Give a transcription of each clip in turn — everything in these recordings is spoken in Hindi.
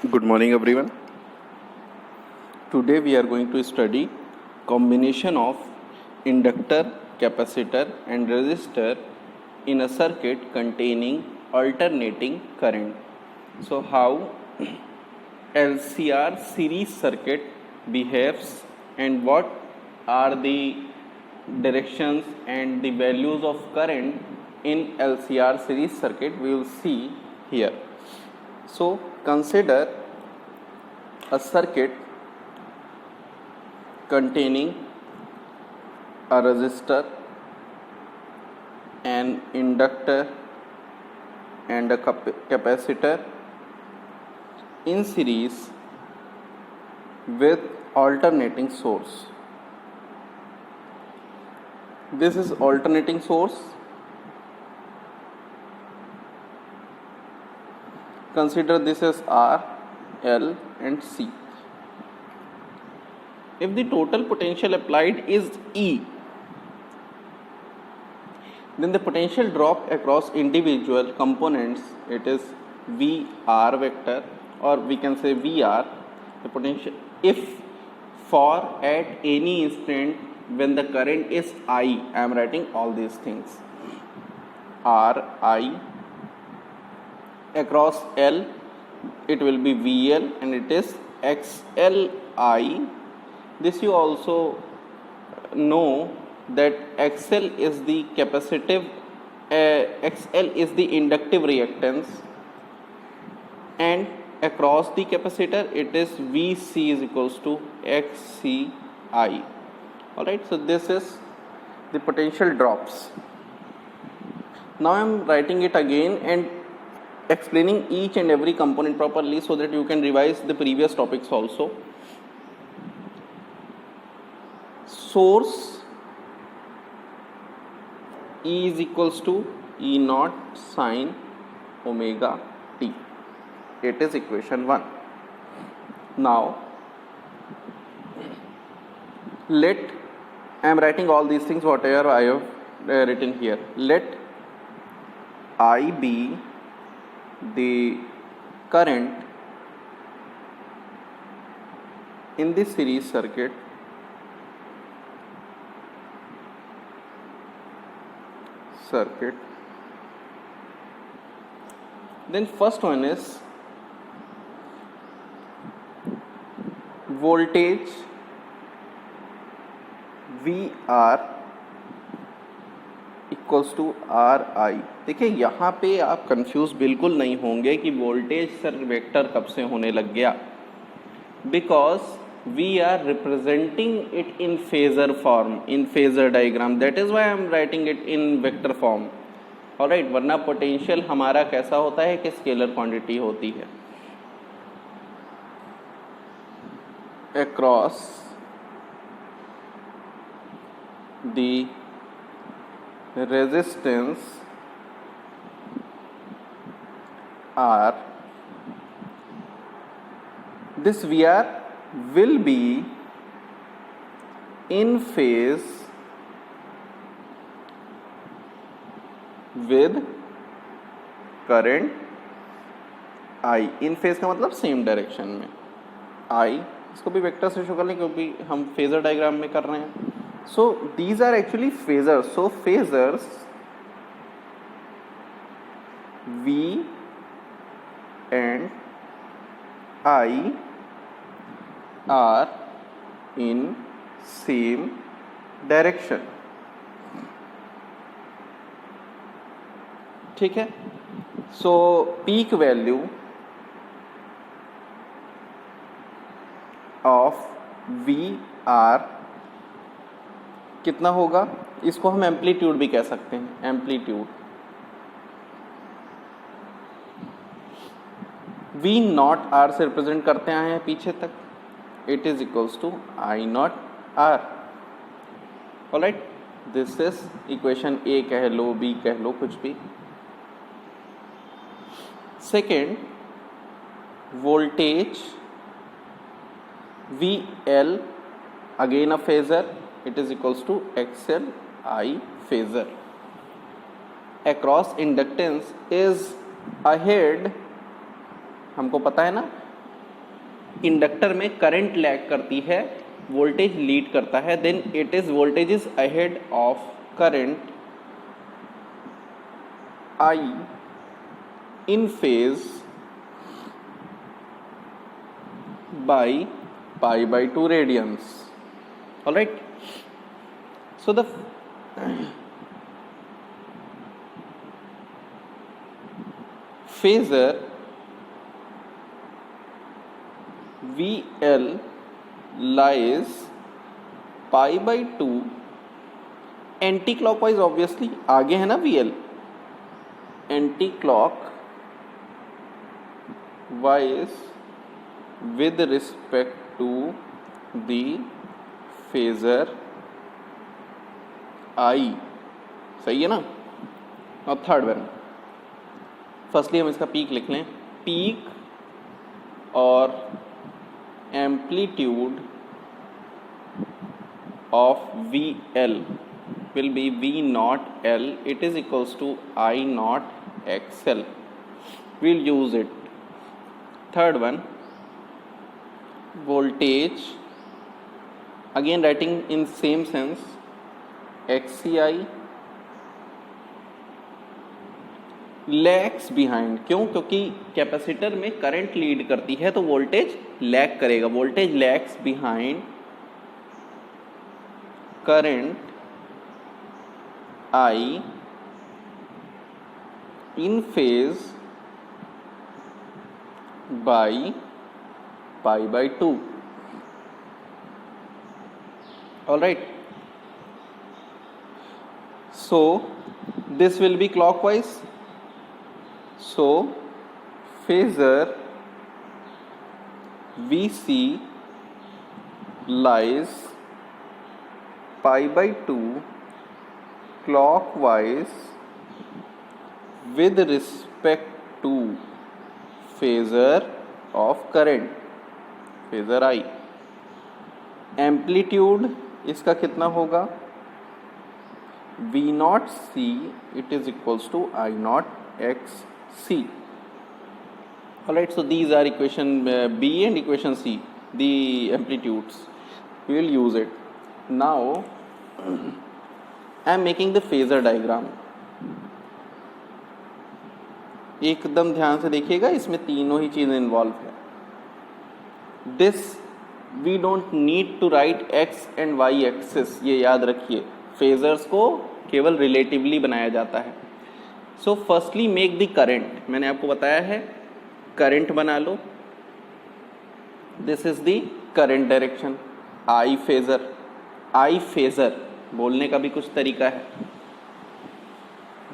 Good morning everyone. Today we are going to study combination of inductor, capacitor and resistor in a circuit containing alternating current. So how LCR series circuit behaves and what are the directions and the values of current in LCR series circuit we will see here. So consider a circuit containing a resistor, an inductor and a capacitor in series with alternating source. This is alternating source. Consider this as R, L and C. If the total potential applied is E, then the potential drop across individual components, it is VR vector, or we can say VR, the potential, if for at any instant when the current is I am writing all these things, RI, across L it will be VL and it is XLI. This you also know that XL is the capacitive, XL is the inductive reactance, and across the capacitor it is VC is equals to XCI. Alright, so this is the potential drops. Now I am writing it again and explaining each and every component properly so that you can revise the previous topics also. Source E is equals to E naught sine omega t. It is equation 1. Now I am writing all these things whatever I have written here. Let I be the current in the series circuit then first one is voltage VR equals to RI. देखिए यहाँ पे आप कंफ्यूज बिल्कुल नहीं होंगे कि वोल्टेज सर वेक्टर कब से होने लग गया, because we are representing it in phasor form, in phasor diagram, that is why I am writing it in vector form. alright, वरना पोटेंशियल हमारा कैसा होता है कि स्केलर क्वांटिटी होती है. across the resistance R, this VR will be in phase with current I. In phase का मतलब सेम डायरेक्शन में. I इसको भी वेक्टर से शो कर लें क्योंकि हम फेजर डायग्राम में कर रहे हैं. So these are actually phasors. So phasors V and I are in same direction. ठीक है. So peak value of VR कितना होगा, इसको हम एम्पलीट्यूड भी कह सकते हैं. एम्पलीट्यूड V नॉट R से रिप्रेजेंट करते आए हैं पीछे तक. It is equals to I naught R. Alright, this is equation A कह लो, B कह लो, कुछ भी. Second, voltage VL again a phasor, it is equals to XLI phasor. Across inductance is ahead, हमको पता है ना इंडक्टर में करंट लैग करती है, वोल्टेज लीड करता है, then it is voltage is ahead of current I in phase by pi by 2 radians. All right. So the phasor VL lies pi by 2 anti clockwise, obviously आगे है ना VL, anti clock wise with respect to the phasor I. सही है ना। और थर्ड वन, फर्स्टली हम इसका पीक लिख लें, पीक और amplitude of VL will be V naught L, it is equals to I naught XL. We'll use it. Third one, voltage, again writing in same sense, XCI lags behind. क्यों? क्योंकि कैपेसिटर में करंट लीड करती है तो वोल्टेज लैग करेगा, voltage lags behind current I in phase by pi by 2. All right. So this will be clockwise. So phasor VC lies pi by 2 clockwise with respect to phasor of current, phasor I. Amplitude इसका कितना होगा, V naught C, it is equals to I naught X C. Alright, so these are equation B and equation C, the amplitudes. We will use it. Now I am making the phasor diagram. एकदम ध्यान से देखिएगा, इसमें तीनों ही चीजें इन्वॉल्व है. This we don't need to write x and y axis, ये याद रखिए, फेजर्स को केवल रिलेटिवली बनाया जाता है. So firstly make the current, मैंने आपको बताया है करंट बना लो. This is the current direction. I phasor, I phasor बोलने का भी कुछ तरीका है.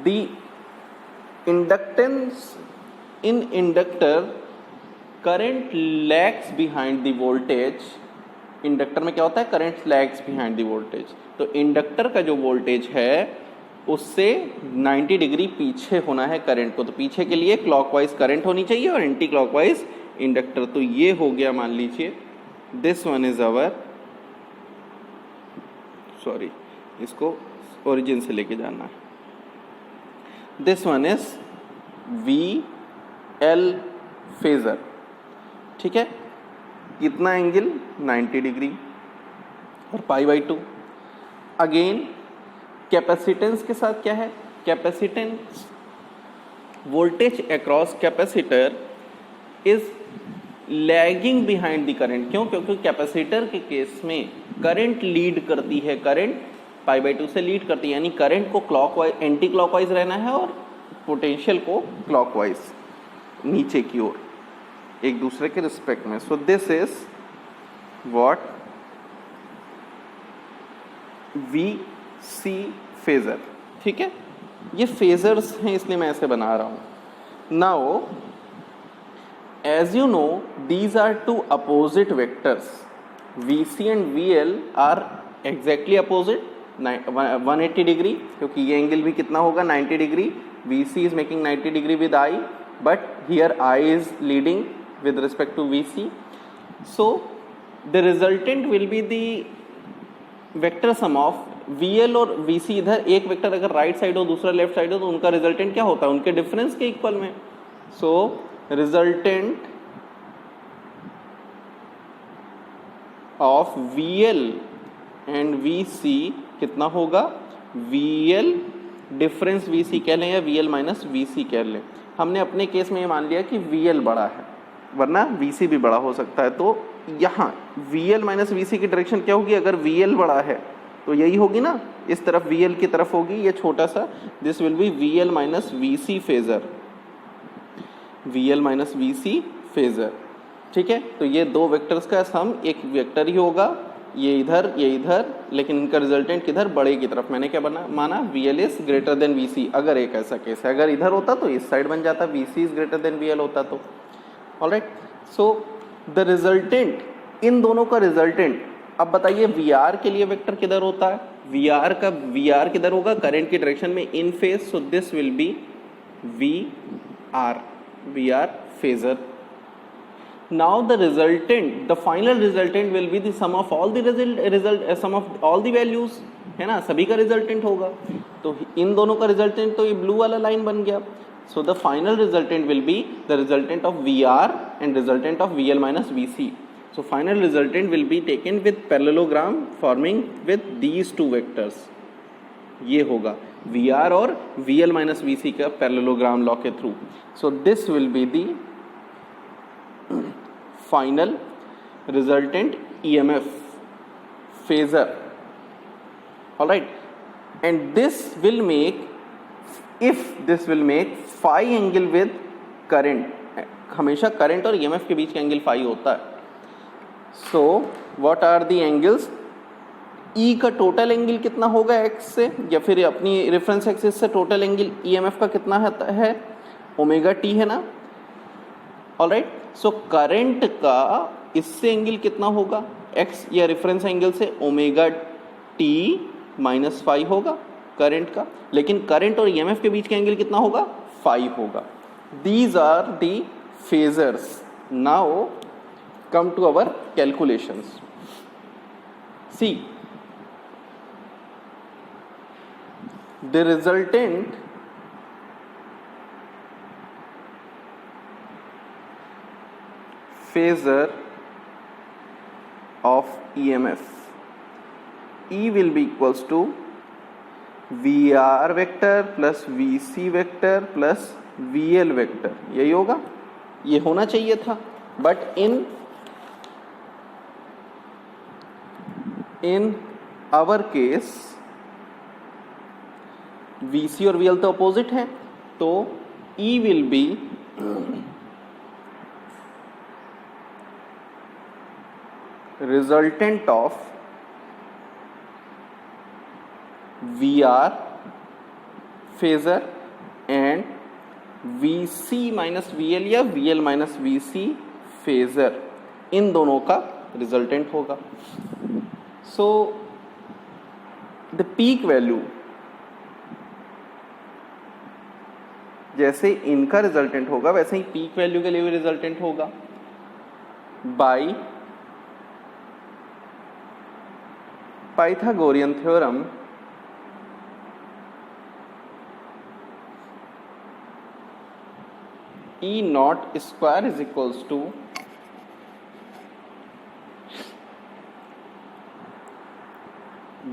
The inductance in inductor, current lags behind the voltage. Inductor में क्या होता है, current lags behind the voltage. तो इंडक्टर का जो वोल्टेज है उससे 90 डिग्री पीछे होना है करंट को. तो पीछे के लिए क्लॉकवाइज करंट होनी चाहिए और एंटी क्लॉकवाइज इंडक्टर. तो ये हो गया, मान लीजिए this one is our, sorry इसको ओरिजिन से लेके जाना है. This one is VL phasor. ठीक है, कितना एंगल, 90 डिग्री और पाई बाई 2. अगेन कैपेसिटेंस के साथ क्या है, capacitance voltage across capacitor is lagging behind the current. क्यों? क्योंकि कैपेसिटर के केस में करंट लीड करती है, करंट पाई बाई 2 से लीड करती है, यानी करंट को क्लॉकवाइज, एंटी क्लॉकवाइज रहना है और पोटेंशियल को क्लॉकवाइज नीचे की ओर, एक दूसरे के रिस्पेक्ट में. सो this is what VC phasor. ठीक है, ये फेजर्स हैं इसलिए मैं ऐसे बना रहा हूं. Now as you know, these are two opposite vectors. VC and VL are exactly opposite, 180 degree, क्योंकि ये एंगल भी कितना होगा, 90 degree. VC is making 90 degree with I, but here I is leading with respect to VC. So the resultant will be the vector sum of VL और VC. इधर एक वेक्टर अगर राइट साइड हो दूसरा लेफ्ट साइड हो तो उनका रिजल्टेंट क्या होता है, उनके डिफरेंस के इक्वल में. So resultant of VL and VC कितना होगा, VL डिफरेंस VC कह लें या VL माइनस VC कह लें। हमने अपने केस में ये मान लिया कि VL बड़ा है, वरना VC भी बड़ा हो सकता है। तो यहाँ VL माइनस VC की डायरेक्शन क्या होगी, अगर VL बड़ा है तो यही होगी ना, इस तरफ VL की तरफ होगी ये छोटा सा, this will B VL minus VC phasor, VL minus VC phasor. ठीक है, तो ये दो वेक्टर्स का सम एक वेक्टर ही होगा, ये इधर, लेकिन इनका रिजल्टेंट किधर, बड़े की तरफ। मैंने क्या माना, VL is greater than VC। अगर एक ऐसा केस है, अगर इधर होता तो इस साइड बन जाता, VC is greater than VL होता तो। ऑलराइट, सो द रिजल्टेंट, इन दोनों का रिजल्टेंट। अब बताइए VR के लिए वेक्टर किधर होता है, VR किधर होगा, करंट की डायरेक्शन में in phase, so this will be VR phasor. Now the resultant, the final resultant will be the sum of all the sum of all the values, है ना, सभी का रिजल्टेंट होगा। तो इन दोनों का रिजल्टेंट तो ये ब्लू वाला लाइन बन गया। So the final resultant will be the resultant of VR and resultant of VL minus VC. So final resultant will be taken with parallelogram forming with these two vectors. ये होगा VR और VL minus VC का parallelogram law के through. So this will be the final resultant EMF phasor. All right, and this will make, if this will make phi angle with current, हमेशा करंट और EMF के बीच का एंगल फाई होता है। So what are the angles, E का टोटल एंगल कितना होगा x से, या फिर अपनी रेफरेंस एक्सिस से टोटल एंगल EMF का कितना है, ओमेगा टी है ना। ऑलराइट, सो करंट का इससे एंगल कितना होगा, x या रेफरेंस एंगल से ओमेगा टी माइनस फाई होगा करंट का, लेकिन करंट और EMF के बीच का एंगल कितना होगा, फाई होगा। These are the phasors. Now come to our calculations. See the resultant phasor of EMF, E will be equals to VR vector plus VC vector plus VL vector, यही होगा, ये होना चाहिए था। But in our case VC और VL तो अपोजिट है, तो E will be resultant of VR phasor and VC minus VL या VL minus VC phasor, इन दोनों का रिजल्टेंट होगा। सो द पीक वैल्यू, जैसे इनका रिजल्टेंट होगा वैसे ही पीक वैल्यू के लिए भी रिजल्टेंट होगा, by Pythagorean theorem E naught square is equals to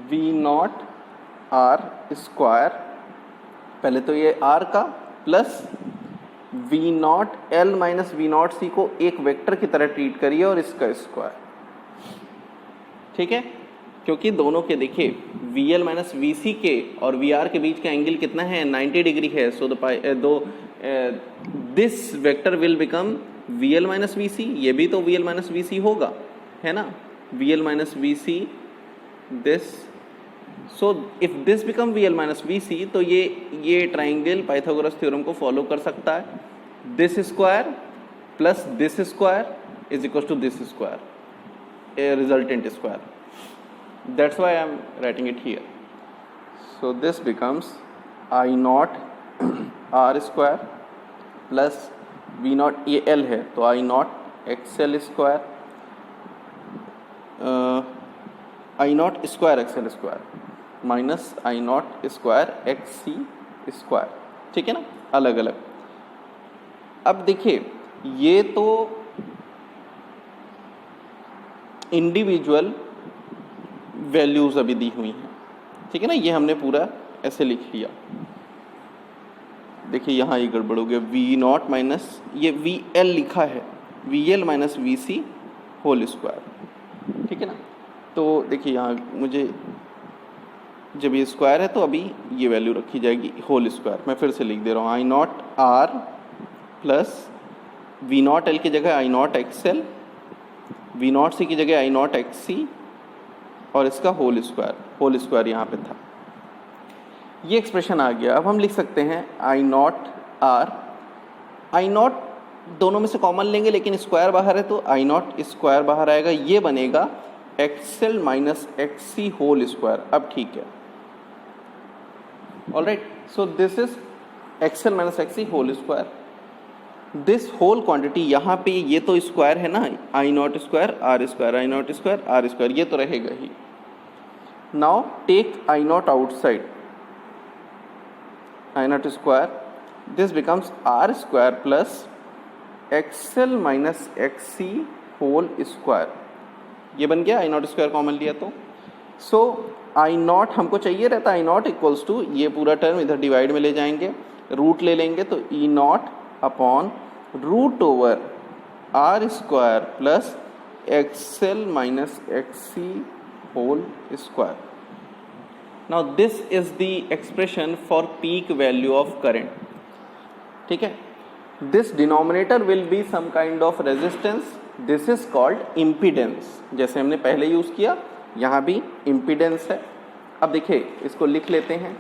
V naught R square, पहले तो ये R का plus V naught L minus V naught C को एक वेक्टर की तरह ट्रीट करिए और इसका स्क्वायर। ठीक है, क्योंकि दोनों के देखिए VL माइनस VC के और VR के बीच का एंगल कितना है, 90 डिग्री है। So this vector will become VL minus VC, ये भी तो VL माइनस VC होगा, है ना, VL minus VC this. So if this become VL minus VC, तो ये ट्राइंगल पाइथागोरस थ्योरम को फॉलो कर सकता है। This square plus this square is equal to this square, a resultant square. That's why I am writing it here. So this becomes I naught R square plus V naught, ये L है तो I naught XL square, I naught square XL square minus I naught square XC square। ठीक है ना, अलग अलग। अब देखिए ये तो इंडिविजुअल वैल्यूज़ अभी दी हुई हैं, ठीक है ना। ये हमने पूरा ऐसे लिख लिया। देखिए यहाँ ये गड़बड़ हो गया, वी नॉट माइनस ये वी एल लिखा है, V L minus V C whole square, ठीक है ना। तो देखिए यहाँ मुझे जब ये स्क्वायर है तो अभी ये वैल्यू रखी जाएगी होल स्क्वायर। मैं फिर से लिख दे रहा हूँ, I naught R plus V naught L की जगह I naught X L, V naught C की जगह आई नॉट एक्स सी और इसका होल स्क्वायर यहाँ पे था। ये एक्सप्रेशन आ गया। अब हम लिख सकते हैं आई नॉट आर, आई नॉट दोनों में से कॉमन लेंगे लेकिन स्क्वायर बाहर है तो आई नॉट स्क्वायर बाहर आएगा, ये बनेगा X L minus X C whole square. अब ठीक है, all right. So this is X L minus X C whole square. This whole quantity यहाँ पे ये तो स्क्वायर है ना, I naught square R square, I naught square R square, ये तो रहेगा ही। Now take I naught outside, I naught square, this becomes R square plus X L minus X C whole square. ये बन गया, आई नॉट स्क्वायर कॉमन लिया तो। सो आई नॉट हमको चाहिए रहता, आई नॉट इक्वल्स टू ये पूरा टर्म इधर डिवाइड में ले जाएंगे, रूट ले लेंगे तो E naught upon root over R square plus X L minus X C whole square. Now this is the expression for peak value of current, ठीक है। This denominator will be some kind of resistance, this is called impedance. जैसे हमने पहले यूज किया यहाँ भी इम्पीडेंस है। अब देखिए इसको लिख लेते हैं,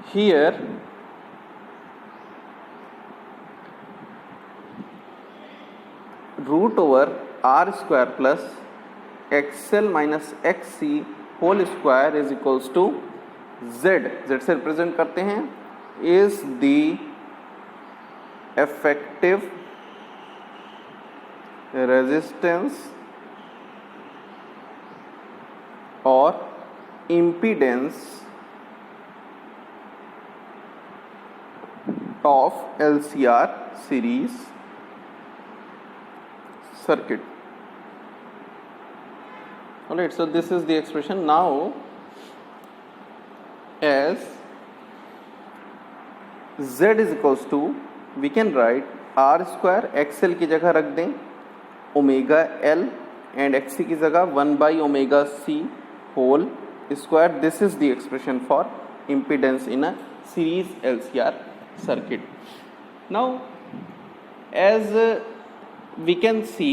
here root over R square plus X L minus X C whole square is equals to Z, Z से रिप्रेजेंट करते हैं, is the effective resistance or impedance of LCR series circuit. Alright, so this is the expression. Now as Z is equals to, we can write R square X L की जगह रख दें omega L and X C की जगह 1 by omega C whole square. This is the expression for impedance in a series L C R circuit. Now as we can see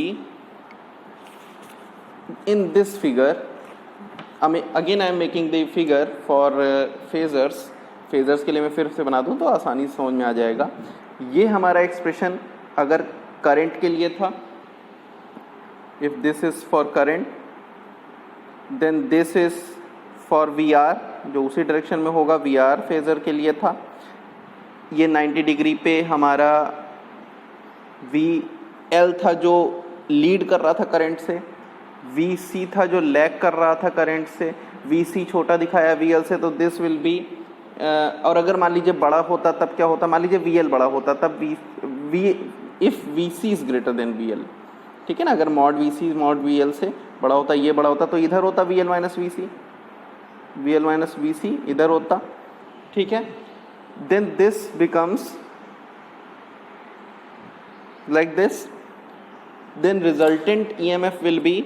in this figure, again I am making the figure for phasors. Phasors के लिए मैं फिर से बना दूं तो आसानी से समझ में आ जाएगा। ये हमारा एक्सप्रेशन अगर करंट के लिए था, if this is for current then this is for V R, जो उसी डायरेक्शन में होगा वी आर फेजर के लिए था। ये 90 डिग्री पे हमारा वी एल था जो लीड कर रहा था करंट से, वी सी था जो लैग कर रहा था करंट से, वी सी छोटा दिखाया वी एल से, तो दिस विल बी और अगर मान लीजिए बड़ा होता तब क्या होता, मान लीजिए वी एल बड़ा होता तब V if V C is greater than V L, ठीक है ना। अगर mod V C mod V L से बड़ा होता, ये बड़ा होता तो इधर होता V L minus V C, V L minus V C इधर होता, ठीक है। Then this becomes like this, then resultant E M F will be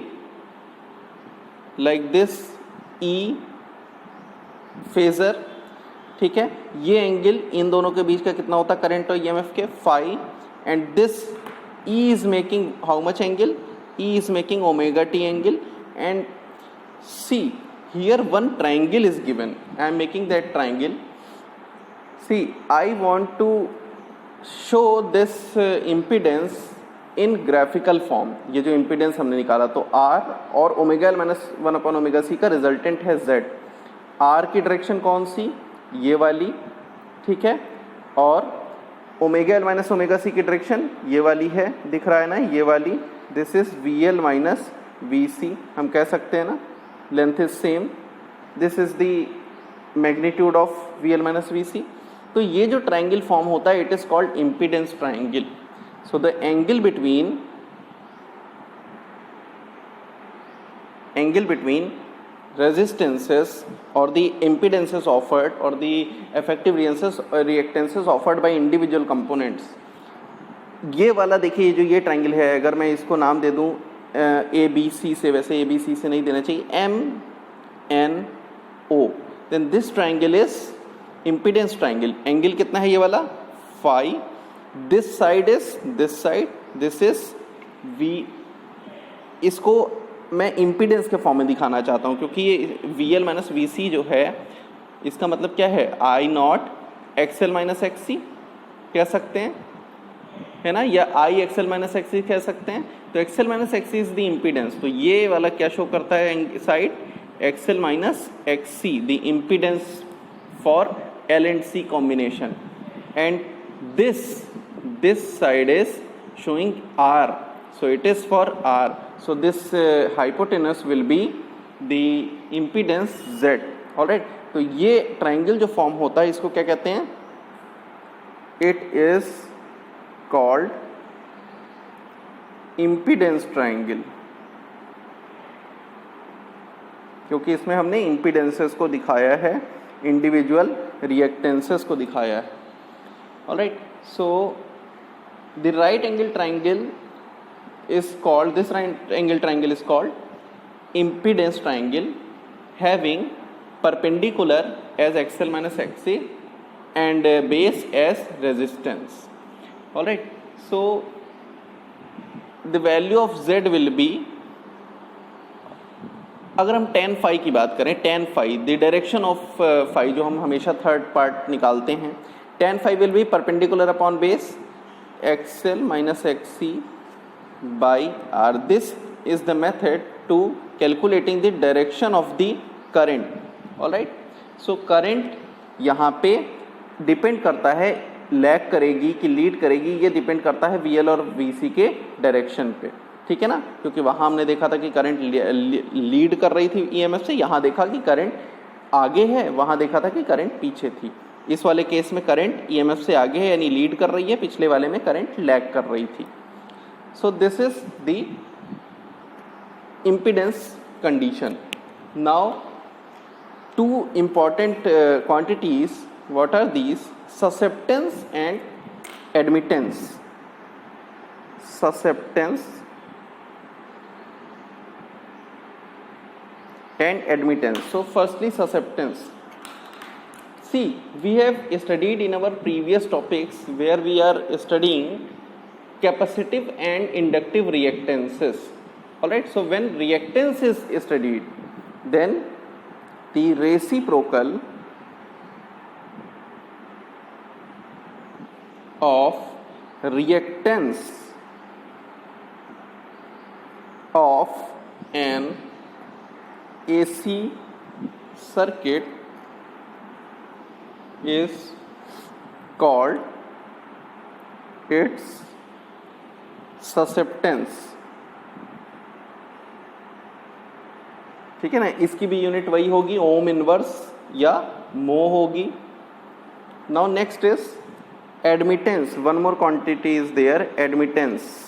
like this E phasor, ठीक है। ये एंगल इन दोनों के बीच का कितना होता है करंट और ईएमएफ के, phi, and this E is making how much angle, E is making omega t angle, and see here one triangle is given, I am making that triangle. See I want to show this impedance in graphical form. ये जो इम्पीडेंस हमने निकाला तो आर और omega L minus 1 upon omega C का रिजल्टेंट है जेड। आर की डायरेक्शन कौन सी, ये वाली, ठीक है, और omega L minus omega C की डायरेक्शन ये वाली है, दिख रहा है ना, ये वाली। This is V L minus V C, हम कह सकते हैं ना, length is same. This is the magnitude of V L minus V C. तो ये जो ट्राइंगल फॉर्म होता है it is called impedance triangle. So the angle between angle between resistances or the impedances offered or the effective reactances offered by individual components. ये वाला देखिए, जो ये ट्राइंगल है, अगर मैं इसको नाम दे दूं ए बी सी से, वैसे ए बी सी से नहीं देना चाहिए, M N O, then this triangle is impedance triangle. Angle कितना है ये वाला? Phi. This side is this side, this is V. इसको मैं इम्पीडेंस के फॉर्म में दिखाना चाहता हूँ, क्योंकि ये V L minus V C जो है, इसका मतलब क्या है? I naught X L minus X C कह सकते हैं, है ना, या I X L minus X C कह सकते हैं. तो X L minus X C is the impedance. तो ये वाला क्या शो करता है side? X L minus X C, the impedance for L and C combination. And this side is showing R, so it is for R. So this hypotenuse will be the impedance Z. Alright, तो ये ट्राइंगल जो फॉर्म होता है इसको क्या कहते हैं? It is called impedance triangle, क्योंकि इसमें हमने impedances को दिखाया है, individual reactances को दिखाया है. Alright, so the right angle triangle is called, this right angle triangle is called impedance triangle, having perpendicular as XL minus XC and base as resistance. Alright, so the value of Z will be, अगर हम tan phi की बात करें, tan phi, the direction of phi जो हम हमेशा थर्ड पार्ट निकालते हैं, tan phi will be perpendicular upon base XL minus XC by R. This is the method to calculating the direction of the current. Alright, so current यहाँ पे डिपेंड करता है, लैग करेगी कि लीड करेगी, ये डिपेंड करता है VL और VC के डायरेक्शन पे. ठीक है ना, क्योंकि वहाँ हमने देखा था कि करंट लीड कर रही थी EMF से, यहाँ देखा कि करंट आगे है, वहाँ देखा था कि करंट पीछे थी. इस वाले केस में करंट EMF से आगे है, यानी लीड कर रही है, पिछले वाले में करंट लैग कर रही थी. So this is the impedance condition. Now two important quantities, what are these? Susceptance and admittance. Susceptance and admittance. So firstly, susceptance. See, we have studied in our previous topics where we are studying capacitive and inductive reactances. Alright, so when reactance is studied, then the reciprocal of reactance of an AC circuit is called its susceptance. ठीक है ना, इसकी भी यूनिट वही होगी, ओम इनवर्स या मो होगी. Now next is admittance. One more quantity is there, admittance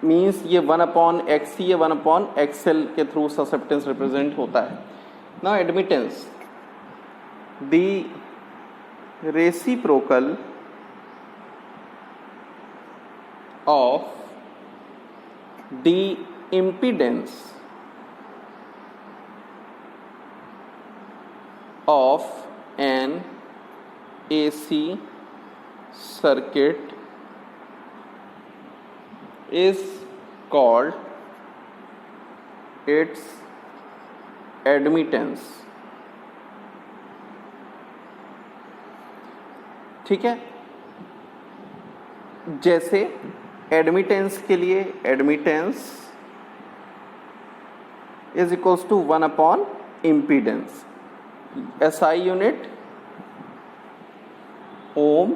means ये 1/XC या 1/XL के थ्रू ससेप्टेंस रिप्रेजेंट होता है. Now admittance, the reciprocal of the impedance of an AC circuit is called its admittance. ठीक है, जैसे एडमिटेंस के लिए admittance is equals to one by impedance. SI unit ohm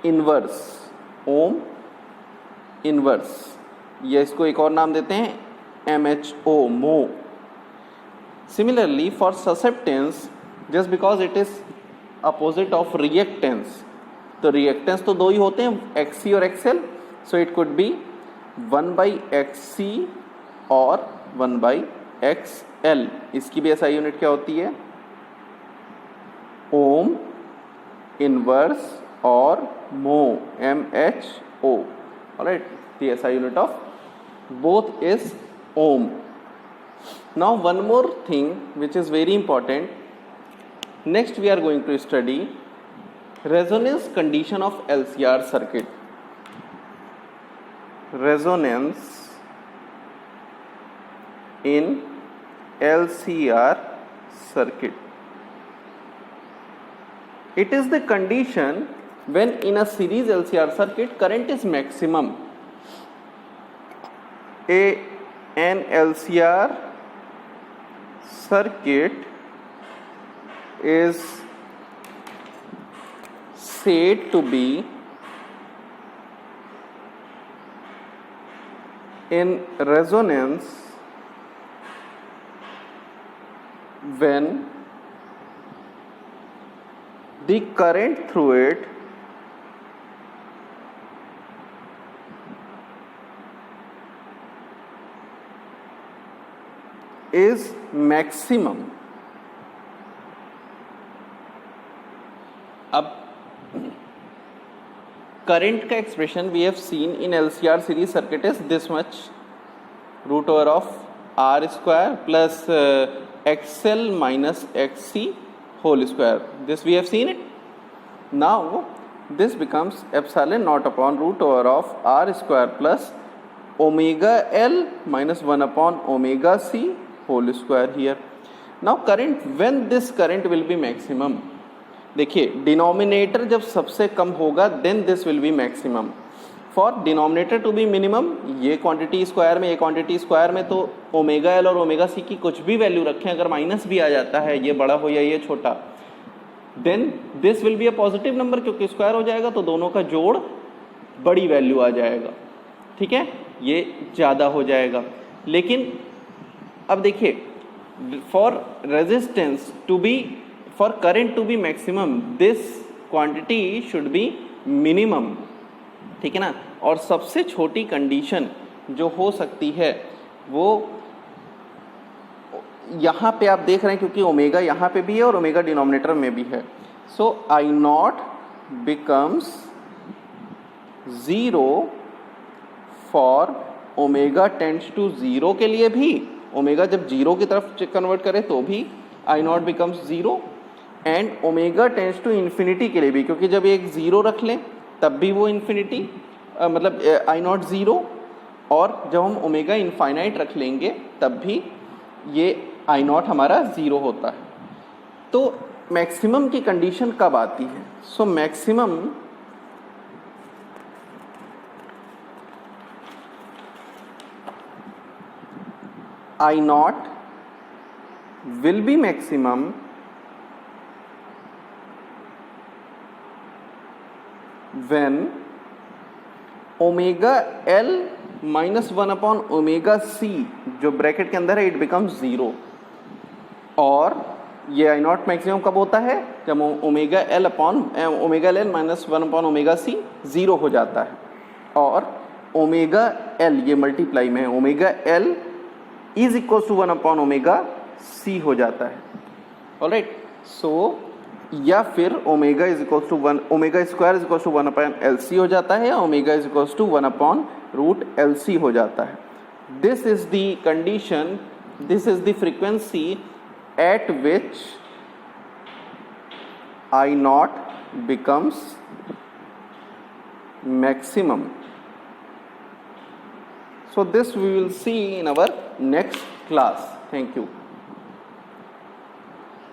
inverse, ohm inverse, या इसको एक और नाम देते हैं MHO, mho. Similarly for susceptance, just because it is opposite of reactance, तो रिएक्टेंस तो दो ही होते हैं, XC और XL, so it could be 1/xc और 1/xl। इसकी भी SI यूनिट क्या होती है? ओम इनवर्स और मो, MHO। Alright, the SI unit of both is ohm. Now one more thing which is very important. Next we are going to study resonance condition of LCR circuit. Resonance in LCR circuit. It is the condition when in a series LCR circuit current is maximum. An LCR circuit is said to be in resonance when the current through it is maximum. अब current का expression we have seen in LCR series circuit is this much, root over of R square plus XL minus XC whole square. This we have seen it. Now this becomes epsilon naught upon root over of R square plus omega L minus 1 upon omega C whole square here. Now current, when this current will be maximum, देखिए डिनोमिनेटर जब सबसे कम होगा then this will be maximum. For denominator to be minimum, ये क्वांटिटी स्क्वायर में ये क्वांटिटी स्क्वायर में, तो ओमेगा एल और ओमेगा सी की कुछ भी वैल्यू रखें, अगर माइनस भी आ जाता है, ये बड़ा हो या ये छोटा, then this will be a positive number, क्योंकि स्क्वायर हो जाएगा तो दोनों का जोड़ बड़ी वैल्यू आ जाएगा. ठीक है, ये ज़्यादा हो जाएगा. लेकिन अब देखिए, for resistance to be, for current to be maximum, this quantity should be minimum. ठीक है ना. और सबसे छोटी कंडीशन जो हो सकती है वो यहाँ पे आप देख रहे हैं, क्योंकि ओमेगा यहाँ पे भी है और ओमेगा डिनोमिनेटर में भी है. So I naught becomes 0 for omega tends to 0 के लिए भी, ओमेगा जब 0 की तरफ कन्वर्ट करे तो भी I naught becomes 0, and omega tends to infinity के लिए भी, क्योंकि जब एक 0 रख लें तब भी वो इन्फिनिटी, मतलब आई नॉट 0, और जब हम ओमेगा इनफाइनाइट रख लेंगे तब भी ये आई नॉट हमारा 0 होता है. तो मैक्सिमम की कंडीशन कब आती है? So maximum I naught will be maximum when omega L minus 1 upon omega C जो ब्रैकेट के अंदर है it becomes 0. और ये I naught मैक्सिमम कब होता है? जब omega L minus 1 upon omega C 0 हो जाता है, और ओमेगा एल ये मल्टीप्लाई में है, omega L is equal to 1 upon omega C हो जाता है. ऑलराइट. सो या फिर omega is equal to 1, omega square is equal to 1 upon L C हो जाता है, या omega is equal to 1 upon root L C हो जाता है. This is the condition, this is the frequency at which I naught becomes maximum. So this we will see in our next class. Thank you.